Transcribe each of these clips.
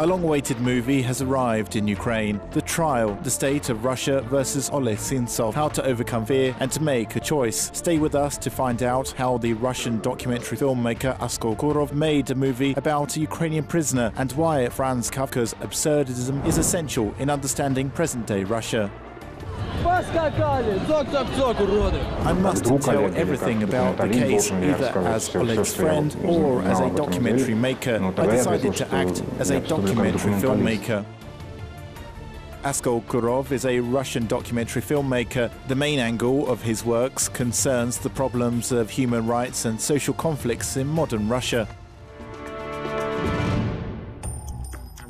A long-awaited movie has arrived in Ukraine. The Trial, the State of Russia versus Oleh Sentsov, how to overcome fear and to make a choice. Stay with us to find out how the Russian documentary filmmaker Askold Kurov made a movie about a Ukrainian prisoner and why Franz Kafka's absurdism is essential in understanding present-day Russia. I must tell everything about the case either as Oleg's friend or as a documentary maker. I decided to act as a documentary filmmaker. Askold Kurov is a Russian documentary filmmaker. The main angle of his works concerns the problems of human rights and social conflicts in modern Russia.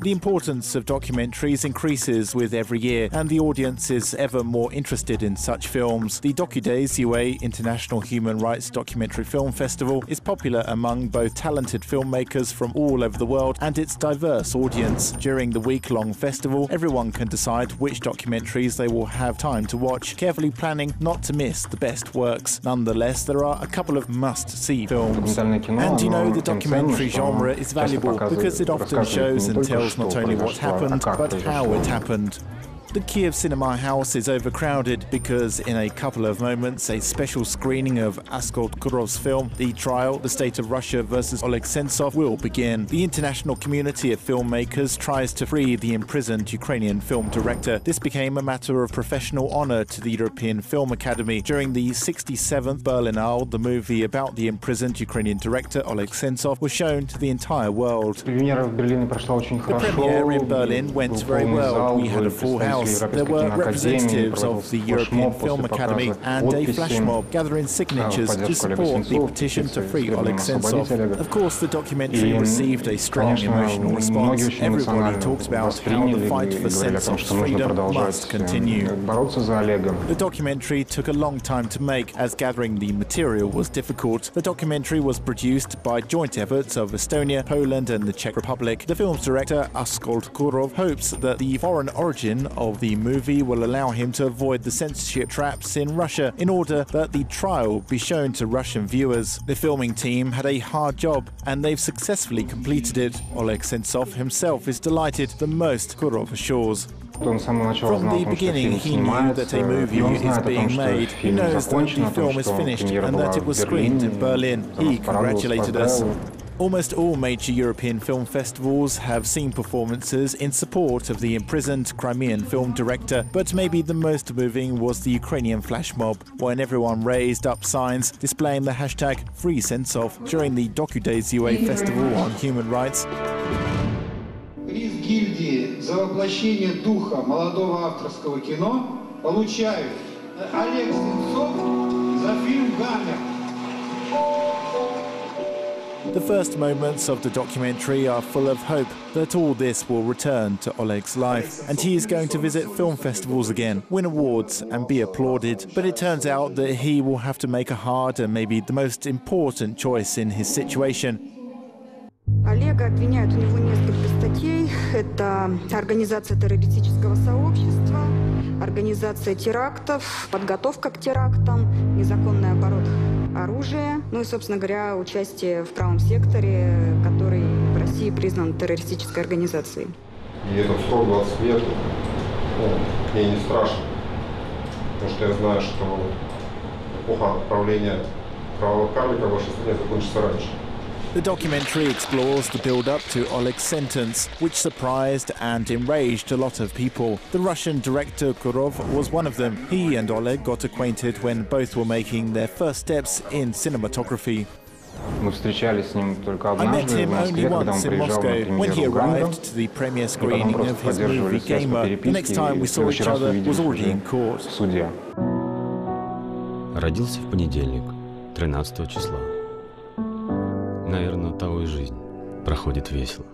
The importance of documentaries increases with every year, and the audience is ever more interested in such films. The Docudays UA International Human Rights Documentary Film Festival is popular among both talented filmmakers from all over the world and its diverse audience. During the week-long festival, everyone can decide which documentaries they will have time to watch, carefully planning not to miss the best works. Nonetheless, there are a couple of must-see films. And you know, the documentary genre is valuable because it often shows and tells not only what happened, but how it happened. The Kiev Cinema House is overcrowded because in a couple of moments a special screening of Askold Kurov's film, The Trial, the State of Russia versus Oleh Sentsov, will begin. The international community of filmmakers tries to free the imprisoned Ukrainian film director. This became a matter of professional honor to the European Film Academy. During the 67th Berlinale, the movie about the imprisoned Ukrainian director Oleh Sentsov was shown to the entire world. The premiere in Berlin went very well. We had a full house. There were representatives of the European Film Academy and a flash mob gathering signatures to support the petition to free Oleh Sentsov. Of course, the documentary received a strong emotional response. Everybody talked about how the fight for Sentsov's freedom must continue. The documentary took a long time to make, as gathering the material was difficult. The documentary was produced by joint efforts of Estonia, Poland and the Czech Republic. The film's director, Askold Kurov, hopes that the foreign origin of the movie will allow him to avoid the censorship traps in Russia in order that The Trial be shown to Russian viewers. The filming team had a hard job and they've successfully completed it. Oleh Sentsov himself is delighted the most, Kurov assures. From the beginning, he knew that a movie is being made. He knows that the film is finished and that it was screened in Berlin. He congratulated us. Almost all major European film festivals have seen performances in support of the imprisoned Crimean film director, but maybe the most moving was the Ukrainian flash mob, when everyone raised up signs displaying the hashtag #FreeSentsov during the Docudays UA Festival on Human Rights. Приз гильдии за воплощение духа молодого авторского кино получают Олег Сенцов за фильм «Гамлет». The first moments of the documentary are full of hope that all this will return to Oleg's life and he is going to visit film festivals again, win awards and be applauded. But it turns out that he will have to make a hard and maybe the most important choice in his situation. Олега обвиняют, у него несколько статей. Это организация террористического сообщества, организация терактов, подготовка к терактам, незаконный оборот оружия, ну и, собственно говоря, участие в правом секторе, который в России признан террористической организацией. И этот 120 лет, мне не страшно, потому что я знаю, что эпоха правления правого карлика в вашей стране закончится раньше. The documentary explores the build-up to Oleg's sentence, which surprised and enraged a lot of people. The Russian director Kurov was one of them. He and Oleg got acquainted when both were making their first steps in cinematography. I met him only once in Moscow, when he arrived to the premiere screening of his movie Gamer. The next time we saw each other was already in court. Родился в понедельник, 13 числа. Наверное, того и жизнь проходит весело.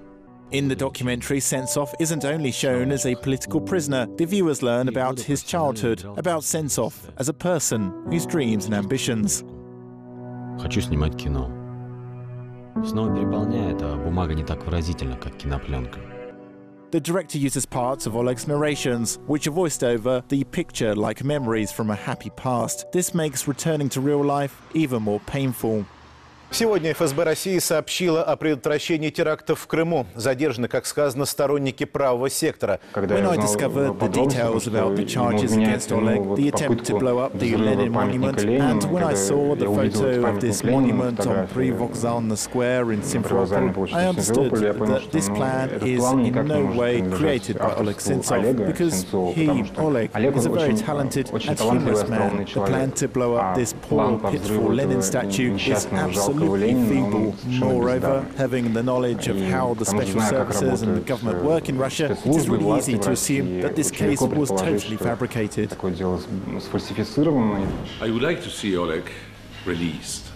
In the documentary, Sentsov isn't only shown as a political prisoner. The viewers learn about his childhood, about Sentsov as a person, his dreams and ambitions. Хочу снимать кино. Снова переполняет, а бумага не так выразительна, как кинопленка. The director uses parts of Oleg's narrations, which are voiced over the picture like memories from a happy past. This makes returning to real life even more painful. Сегодня ФСБ России сообщила о предотвращении терактов в Крыму. Задержаны, как сказано, сторонники правого сектора. When I discovered the details about the charges against Oleg, the attempt to blow up the Lenin monument, and when I saw the photo of this monument on Privokzalna Square in Simferopol, I understood that this plan is in no way created by Oleh Sentsov, because he, Oleg, is a very talented and humorous man. The plan to blow up this poor, pitiful Lenin statue is absolutely feeble. Moreover, having the knowledge of how the special services and the government work in Russia, it is really easy to assume that this case was totally fabricated. I would like to see Oleg released.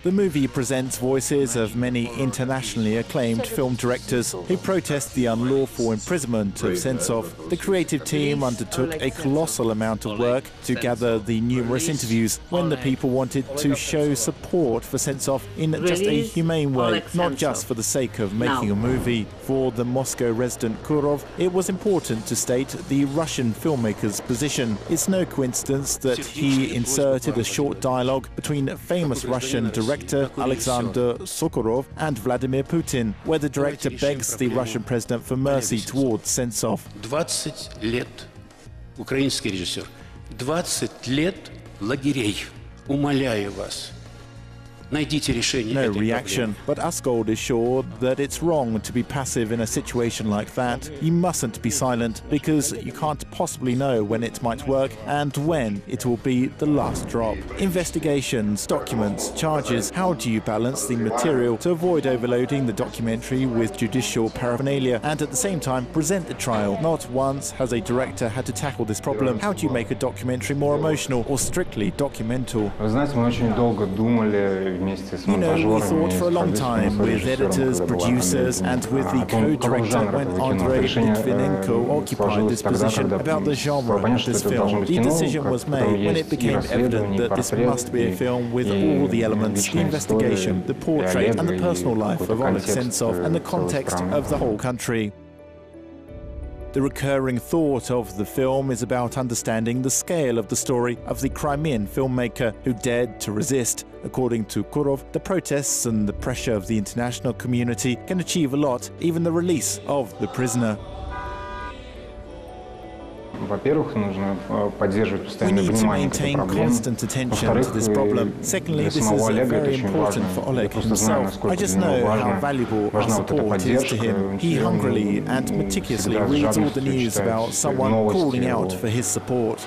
The movie presents voices of many internationally acclaimed film directors who protest the unlawful imprisonment of Sentsov. The creative team undertook a colossal amount of work to gather the numerous interviews when the people wanted to show support for Sentsov in just a humane way, not just for the sake of making a movie. For the Moscow resident Kurov, it was important to state the Russian filmmaker's position. It's no coincidence that he inserted a short dialogue between famous Russian director Alexander Sokurov and Vladimir Putin, where the director begs the Russian president for mercy towards Sentsov. 20 лет, украинский режиссер, 20 лет лагерей. Умоляю вас. No reaction, but Askold is sure that it's wrong to be passive in a situation like that. You mustn't be silent, because you can't possibly know when it might work and when it will be the last drop. Investigations, documents, charges. How do you balance the material to avoid overloading the documentary with judicial paraphernalia and at the same time present the trial? Not once has a director had to tackle this problem. How do you make a documentary more emotional or strictly documental? You know, we thought for a long time with editors, producers, and with the co-director when Andrei Litvinenko occupied this position about the genre of this film. The decision was made when it became evident that this must be a film with all the elements, the investigation, the portrait, and the personal life of Oleh Sentsov, and the context of the whole country. The recurring thought of the film is about understanding the scale of the story of the Crimean filmmaker who dared to resist. According to Kurov, the protests and the pressure of the international community can achieve a lot, even the release of the prisoner. We need to maintain constant attention to this problem. Secondly, this is very important for Oleg himself. I just know how valuable our support is to him. He hungrily and meticulously reads all the news about someone calling out for his support.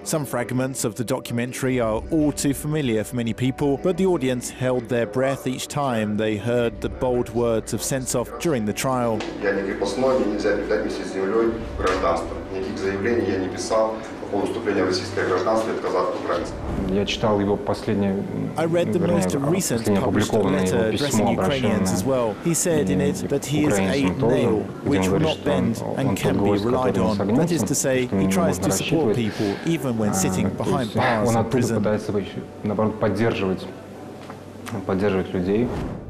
Some fragments of the documentary are all too familiar for many people, but the audience held their breath each time they heard the bold words of Sentsov during the trial. I read the most recent published letter addressing Ukrainians as well. He said in it that he is a nail which will not bend and can be relied on. That is to say, he tries to support people even when sitting behind bars in prison.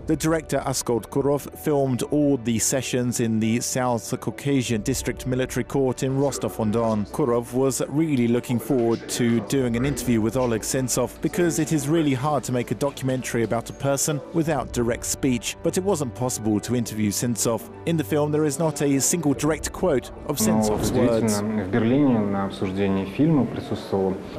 The director Askold Kurov filmed all the sessions in the South Caucasian District Military Court in Rostov-on-Don. Kurov was really looking forward to doing an interview with Oleh Sentsov because it is really hard to make a documentary about a person without direct speech, but it wasn't possible to interview Sentsov. In the film there is not a single direct quote of Sentsov's words.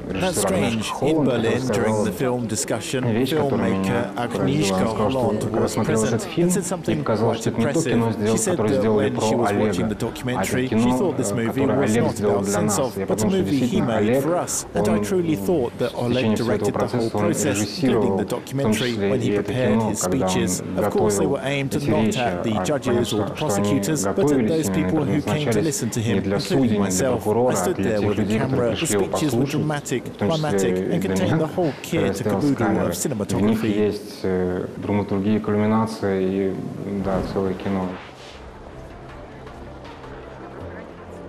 That's strange. In Berlin, during the film discussion, filmmaker Agnieszka Holland was present and said something quite impressive. She said that when she was watching the documentary, she thought this movie was not about Sentsov, but a movie he made for us. And I truly thought that Oleg directed the whole process, including the documentary, when he prepared his speeches. Of course, they were aimed not at the judges or the prosecutors, but at those people who came to listen to him, including myself. I stood there with a camera. The speeches were dramatic, climatic, and contained the whole kit and caboodle of cinematography.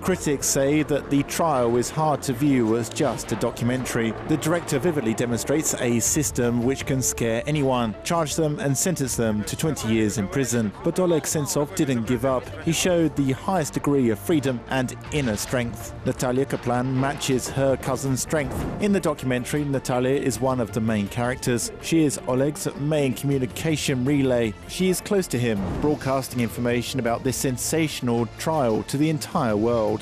Critics say that the trial is hard to view as just a documentary. The director vividly demonstrates a system which can scare anyone, charge them and sentence them to 20 years in prison. But Oleh Sentsov didn't give up. He showed the highest degree of freedom and inner strength. Natalia Kaplan matches her cousin's strength. In the documentary, Natalia is one of the main characters. She is Oleg's main communication relay. She is close to him, broadcasting information about this sensational trial to the entire world.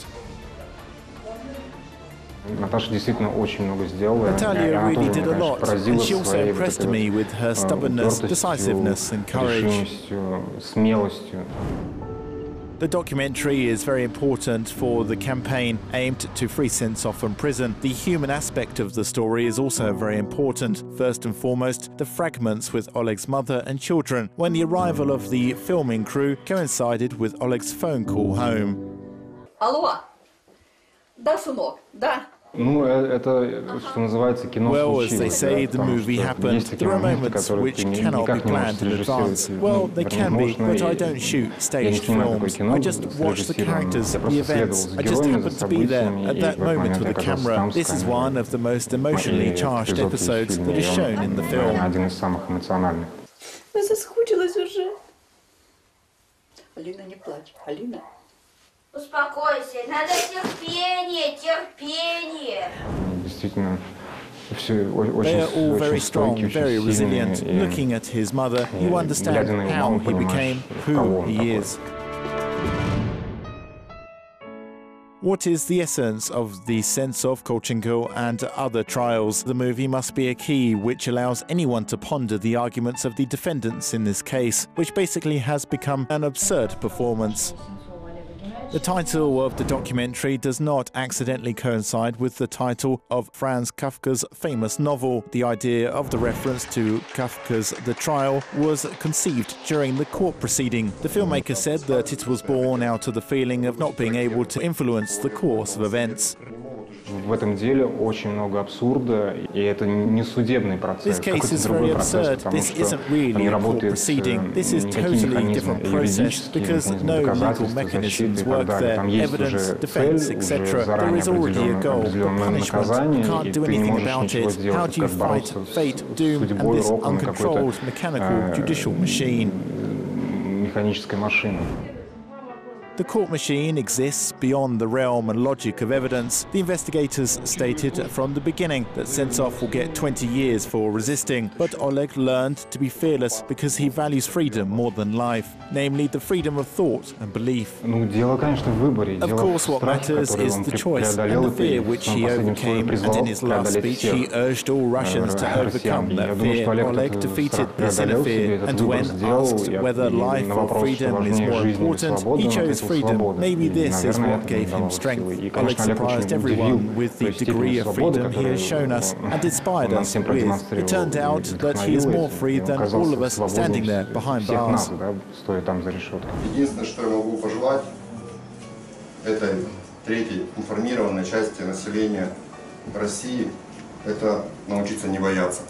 Natalia really did a lot, and she also impressed me with her stubbornness, decisiveness and courage. The documentary is very important for the campaign aimed to free Sentsov from prison. The human aspect of the story is also very important. First and foremost, the fragments with Oleg's mother and children, when the arrival of the filming crew coincided with Oleg's phone call home. Алло, да, сынок, да. Well, as they say, the movie happened. There are moments which cannot be planned in advance. Well, they can be, but I don't shoot staged films. I just watch the characters, the events. I just happen to be there at that moment with the camera. This is one of the most emotionally charged episodes that is shown in the film. Я соскучилась уже. Алина, не плачь, Алина. Успокойся, надо терпение, терпение. They are all very strong, very resilient. Looking at his mother, you understand how he became who he is. What is the essence of the Sentsov, Kolchenko and other trials? The movie must be a key which allows anyone to ponder the arguments of the defendants in this case, which basically has become an absurd performance. The title of the documentary does not accidentally coincide with the title of Franz Kafka's famous novel. The idea of the reference to Kafka's The Trial was conceived during the court proceeding. The filmmaker said that it was born out of the feeling of not being able to influence the course of events. This case is very absurd. This isn't really a court proceeding. This is a totally different process because no legal mechanisms work there. Evidence, defense, etc. There is already a goal, the punishment. You can't do anything about it. How do you fight fate, doom, and this uncontrolled mechanical judicial machine? The court machine exists beyond the realm and logic of evidence. The investigators stated from the beginning that Sentsov will get 20 years for resisting, but Oleg learned to be fearless because he values freedom more than life, namely the freedom of thought and belief. Of course, what matters is the choice and the fear which he overcame, and in his last speech he urged all Russians to overcome that fear. Oleg defeated this inner fear, and when asked whether life or freedom is more important, he chose freedom. Maybe this is what gave him strength. Oleg surprised everyone with the degree of freedom he has shown us and inspired us with. It turned out that he is more free than all of us standing there behind bars. Единственное, что я могу пожелать этой третьей информированной части населения России, это научиться не бояться.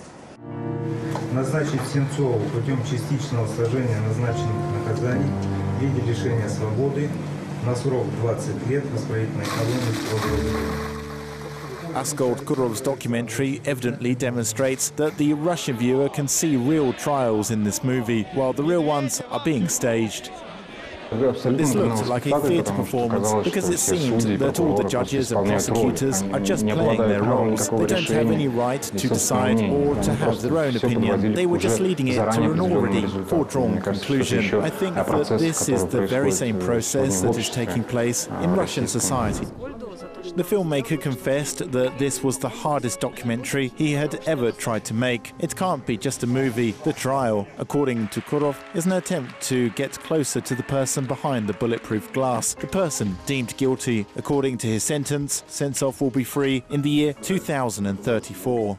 Назначить Сенцову путем частичного сложения назначенных наказаний в виде лишения свободы на срок 20 лет в исправительной колонии строго. Askold Kurov's documentary evidently demonstrates that the Russian viewer can see real trials in this movie, while the real ones are being staged. This looked like a theatre performance because it seemed that all the judges and prosecutors are just playing their roles. They don't have any right to decide or to have their own opinion. They were just leading it to an already foredrawn conclusion. I think that this is the very same process that is taking place in Russian society. The filmmaker confessed that this was the hardest documentary he had ever tried to make. It can't be just a movie. The trial, according to Kurov, is an attempt to get closer to the person behind the bulletproof glass, the person deemed guilty. According to his sentence, Sentsov will be free in the year 2034.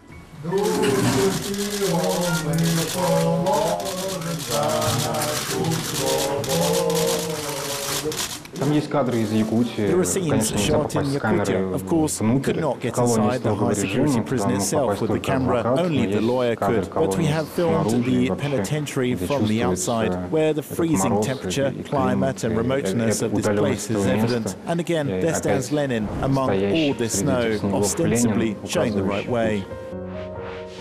Там есть There are scenes shot in Yakutia. Of course, we could not get inside the high-security prison itself with the camera. Only the lawyer could. But we have filmed the penitentiary from the outside, where the freezing temperature, climate and remoteness of this place is evident. And again, there stands Lenin among all this snow, ostensibly showing the right way.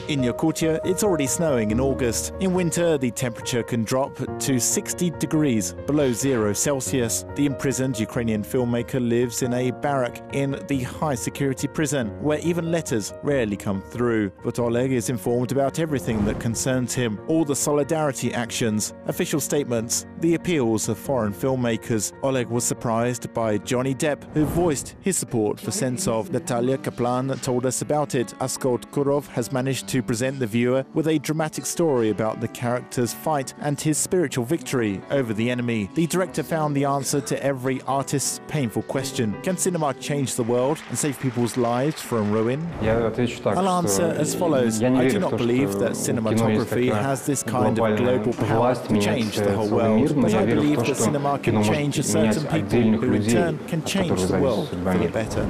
In Yakutia, it's already snowing in August. In winter, the temperature can drop to 60 degrees below 0 Celsius. The imprisoned Ukrainian filmmaker lives in a barrack in the high-security prison, where even letters rarely come through. But Oleg is informed about everything that concerns him, all the solidarity actions, official statements, the appeals of foreign filmmakers. Oleg was surprised by Johnny Depp, who voiced his support for Sentsov. Natalia Kaplan told us about it. Askold Kurov has managed to present the viewer with a dramatic story about the character's fight and his spiritual victory over the enemy. The director found the answer to every artist's painful question. Can cinema change the world and save people's lives from ruin? I'll answer as follows. I do not believe that cinematography has this kind of global power to change the whole world, but I believe that cinema can change a certain people who in turn can change the world for the better.